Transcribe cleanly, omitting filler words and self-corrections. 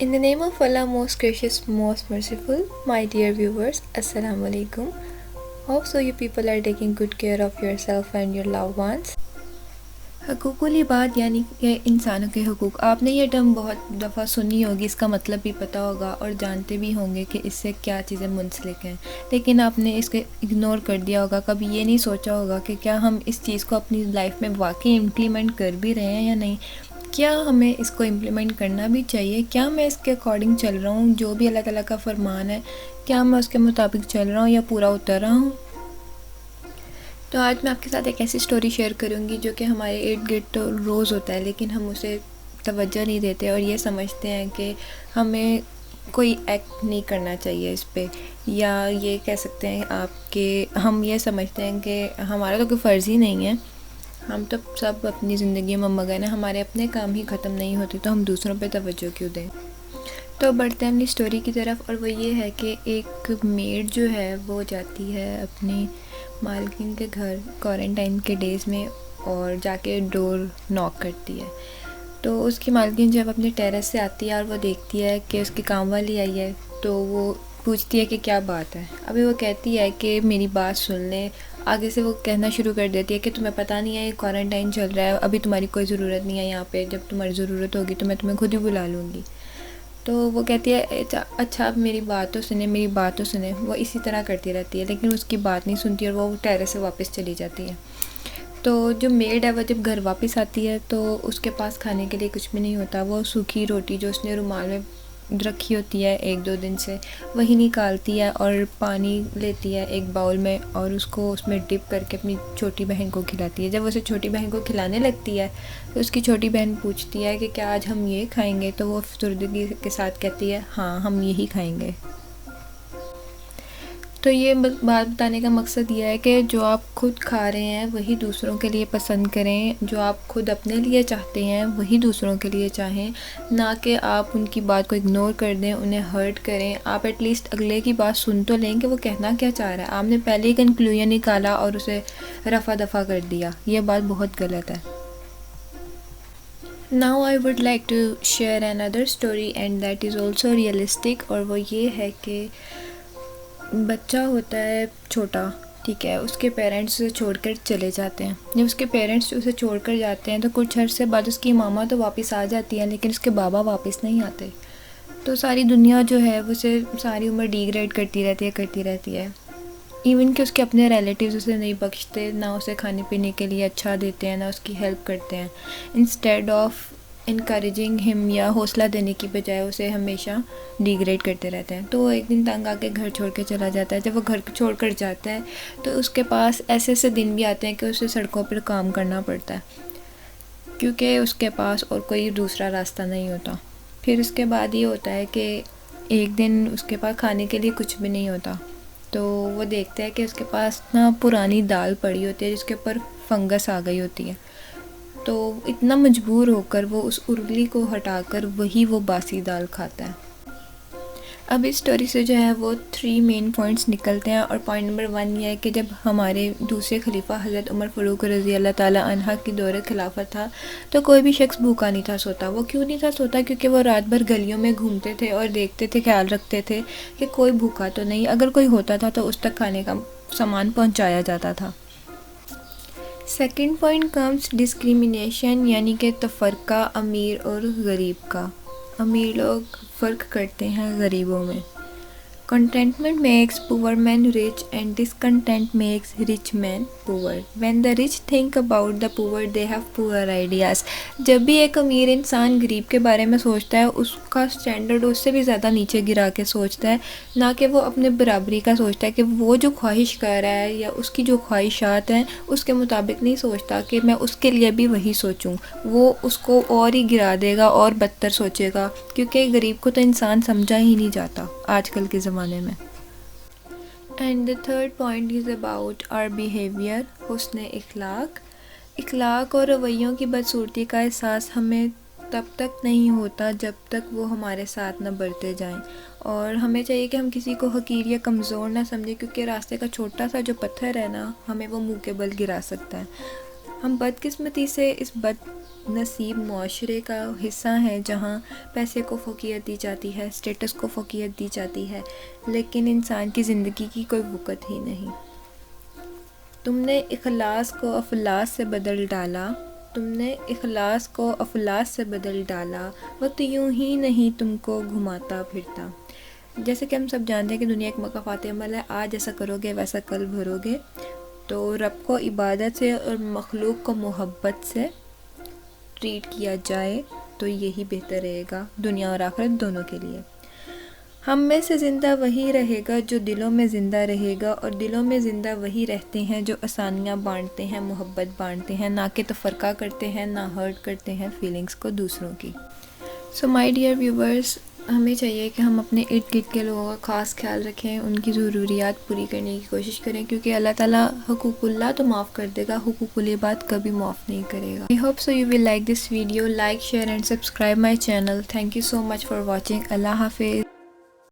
In the name of Allah, most gracious, most merciful, my dear viewers, Assalamu alaikum. Hope so you people are taking good care of yourself and your loved ones. حقوق العباد یعنی کہ انسانوں کے حقوق. آپ نے یہ ٹرم بہت دفعہ سنی ہوگی، اس کا مطلب بھی پتہ ہوگا اور جانتے بھی ہوں گے کہ اس سے کیا چیزیں منسلک ہیں، لیکن آپ نے اس کو اگنور کر دیا ہوگا. کبھی یہ نہیں سوچا ہوگا کہ کیا ہم اس چیز کو اپنی لائف میں واقعی امپلیمنٹ کر بھی رہے ہیں یا نہیں. کیا ہمیں اس کو امپلیمنٹ کرنا بھی چاہیے؟ کیا میں اس کے اکارڈنگ چل رہا ہوں؟ جو بھی اللہ تعالیٰ کا فرمان ہے کیا میں اس کے مطابق چل رہا ہوں یا پورا اتر رہا ہوں؟ تو آج میں آپ کے ساتھ ایک ایسی سٹوری شیئر کروں گی جو کہ ہمارے ارد گرد تو روز ہوتا ہے، لیکن ہم اسے توجہ نہیں دیتے اور یہ سمجھتے ہیں کہ ہمیں کوئی ایکٹ نہیں کرنا چاہیے اس پہ، یا یہ کہہ سکتے ہیں آپ کہ ہم یہ سمجھتے ہیں کہ ہمارا تو کوئی فرض ہی نہیں ہے، ہم تو سب اپنی زندگی میں مگن ہیں، ہمارے اپنے کام ہی ختم نہیں ہوتے تو ہم دوسروں پہ توجہ کیوں دیں. تو بڑھتے ہیں اپنی سٹوری کی طرف، اور وہ یہ ہے کہ ایک میڈ جو ہے وہ جاتی ہے اپنی مالکن کے گھر کوارنٹائن کے ڈیز میں اور جا کے ڈور ناک کرتی ہے. تو اس کی مالکن جب اپنے ٹیرس سے آتی ہے اور وہ دیکھتی ہے کہ اس کی کام والی آئی ہے تو وہ پوچھتی ہے کہ کیا بات ہے. ابھی وہ کہتی ہے کہ میری بات سن لیں. آگے سے وہ کہنا شروع کر دیتی ہے کہ تمہیں پتہ نہیں ہے یہ کوارنٹائن چل رہا ہے، ابھی تمہاری کوئی ضرورت نہیں ہے یہاں پہ، جب تمہاری ضرورت ہوگی تو میں تمہیں خود ہی بلا لوں گی. تو وہ کہتی ہے اچھا اب میری بات تو سنیں، میری بات تو سنیں. وہ اسی طرح کرتی رہتی ہے لیکن اس کی بات نہیں سنتی اور وہ ٹیرس سے واپس چلی جاتی ہے. تو جو میڈ ہے وہ جب گھر واپس آتی ہے تو اس کے پاس کھانے کے لیے کچھ بھی نہیں ہوتا. وہ سوکھی روٹی جو اس نے رومال میں رکھی ہوتی ہے 1-2 دن سے وہی نکالتی ہے اور پانی لیتی ہے ایک باؤل میں اور اس کو اس میں ڈپ کر کے اپنی چھوٹی بہن کو کھلاتی ہے. جب وہ اسے چھوٹی بہن کو کھلانے لگتی ہے تو اس کی چھوٹی بہن پوچھتی ہے کہ کیا آج ہم یہ کھائیں گے؟ تو وہ افسردگی کے ساتھ کہتی ہے ہاں ہم یہی کھائیں گے. تو یہ بات بتانے کا مقصد یہ ہے کہ جو آپ خود کھا رہے ہیں وہی دوسروں کے لیے پسند کریں، جو آپ خود اپنے لیے چاہتے ہیں وہی دوسروں کے لیے چاہیں، نہ کہ آپ ان کی بات کو اگنور کر دیں، انہیں ہرٹ کریں. آپ ایٹ لیسٹ اگلے کی بات سن تو لیں کہ وہ کہنا کیا چاہ رہا ہے. آپ نے پہلے ہی کنکلوژن نکالا اور اسے رفع دفع کر دیا. یہ بات بہت غلط ہے. Now I would like to share another story and that is also realistic، اور وہ یہ ہے کہ بچہ ہوتا ہے چھوٹا، ٹھیک ہے، اس کے پیرنٹس اسے چھوڑ کر چلے جاتے ہیں. جب اس کے پیرنٹس اسے چھوڑ کر جاتے ہیں تو کچھ عرصے بعد اس کی ماما تو واپس آ جاتی ہیں لیکن اس کے بابا واپس نہیں آتے. تو ساری دنیا جو ہے وہ اسے ساری عمر ڈیگریڈ کرتی رہتی ہے. ایون کہ اس کے اپنے ریلیٹیوز اسے نہیں بخشتے، نہ اسے کھانے پینے کے لیے اچھا دیتے ہیں، نہ اس کی ہیلپ کرتے ہیں. انسٹیڈ آف انکریجنگ ہم یا حوصلہ دینے کی بجائے اسے ہمیشہ ڈیگریڈ کرتے رہتے ہیں. تو وہ ایک دن تنگ آ کے گھر چھوڑ کے چلا جاتا ہے. جب وہ گھر چھوڑ کر جاتا ہے تو اس کے پاس ایسے ایسے دن بھی آتے ہیں کہ اسے سڑکوں پر کام کرنا پڑتا ہے کیونکہ اس کے پاس اور کوئی دوسرا راستہ نہیں ہوتا. پھر اس کے بعد یہ ہوتا ہے کہ ایک دن اس کے پاس کھانے کے لیے کچھ بھی نہیں ہوتا. تو وہ دیکھتا ہے کہ اس کے پاس نا پرانی دال پڑی ہوتی ہے جس کے اوپر فنگس آ گئی ہوتی ہے. تو اتنا مجبور ہو کر وہ اس ارلی کو ہٹا کر وہی وہ باسی دال کھاتا ہے. اب اس سٹوری سے جو ہے وہ 3 مین پوائنٹس نکلتے ہیں، اور پوائنٹ نمبر 1 یہ ہے کہ جب ہمارے دوسرے خلیفہ حضرت عمر فاروق رضی اللہ تعالیٰ عنہ کی دور خلافت تھا تو کوئی بھی شخص بھوکا نہیں تھا سوتا. وہ کیوں نہیں تھا سوتا؟ کیونکہ وہ رات بھر گلیوں میں گھومتے تھے اور دیکھتے تھے، خیال رکھتے تھے کہ کوئی بھوکا تو نہیں. اگر کوئی ہوتا تھا تو اس تک کھانے کا سامان پہنچایا جاتا تھا. سیکنڈ پوائنٹ کمز ڈسکریمنیشن، یعنی کہ تفرقہ امیر اور غریب کا. امیر لوگ فرق کرتے ہیں غریبوں میں. Contentment makes poor men rich and discontent makes rich men poor. When the rich think about the poor, they have poor ideas. جب بھی ایک امیر انسان غریب کے بارے میں سوچتا ہے اس کا سٹینڈرڈ اس سے بھی زیادہ نیچے گرا کے سوچتا ہے، نہ کہ وہ اپنے برابری کا سوچتا ہے کہ وہ جو خواہش کر رہا ہے یا اس کی جو خواہشات ہیں اس کے مطابق نہیں سوچتا کہ میں اس کے لیے بھی وہی سوچوں. وہ اس کو اور ہی گرا دے گا اور بدتر سوچے گا، کیونکہ غریب کو تو انسان سمجھا ہی نہیں جاتا آج کل کے زمانے میں. And the third point is about our behavior، حسن اخلاق. اخلاق اور رویوں کی بدصورتی کا احساس ہمیں تب تک نہیں ہوتا جب تک وہ ہمارے ساتھ نہ بڑھتے جائیں، اور ہمیں چاہیے کہ ہم کسی کو حقیر یا کمزور نہ سمجھیں، کیونکہ راستے کا چھوٹا سا جو پتھر ہے نا ہمیں وہ منہ کے بل گرا سکتا ہے. ہم بدقسمتی سے اس بد نصیب معاشرے کا حصہ ہیں جہاں پیسے کو فوقیت دی جاتی ہے، اسٹیٹس کو فوقیت دی جاتی ہے، لیکن انسان کی زندگی کی کوئی وقت ہی نہیں۔ تم نے اخلاص کو افلاس سے بدل ڈالا، تم نے اخلاص کو افلاس سے بدل ڈالا، وقت یوں ہی نہیں تم کو گھماتا پھرتا۔ جیسے کہ ہم سب جانتے ہیں کہ دنیا ایک مقافات عمل ہے، آج ایسا کرو گے ویسا کل بھرو گے، تو رب کو عبادت سے اور مخلوق کو محبت سے ٹریٹ کیا جائے تو یہی بہتر رہے گا دنیا اور آخرت دونوں کے لیے۔ ہم میں سے زندہ وہی رہے گا جو دلوں میں زندہ رہے گا، اور دلوں میں زندہ وہی رہتے ہیں جو آسانیاں بانٹتے ہیں، محبت بانٹتے ہیں، نہ کہ تفرقہ کرتے ہیں، نہ ہرٹ کرتے ہیں فیلنگز کو دوسروں کی۔ سو مائی ڈیئر ویورز، ہمیں چاہیے کہ ہم اپنے ارد گرد کے لوگوں کا خاص خیال رکھیں، ان کی ضروریات پوری کرنے کی کوشش کریں، کیونکہ اللہ تعالیٰ حقوق اللہ تو معاف کر دے گا، حقوق العباد کبھی معاف نہیں کرے گا۔ I hope so you will like this video. Like, share and subscribe my channel. Thank you so much for watching. اللہ حافظ.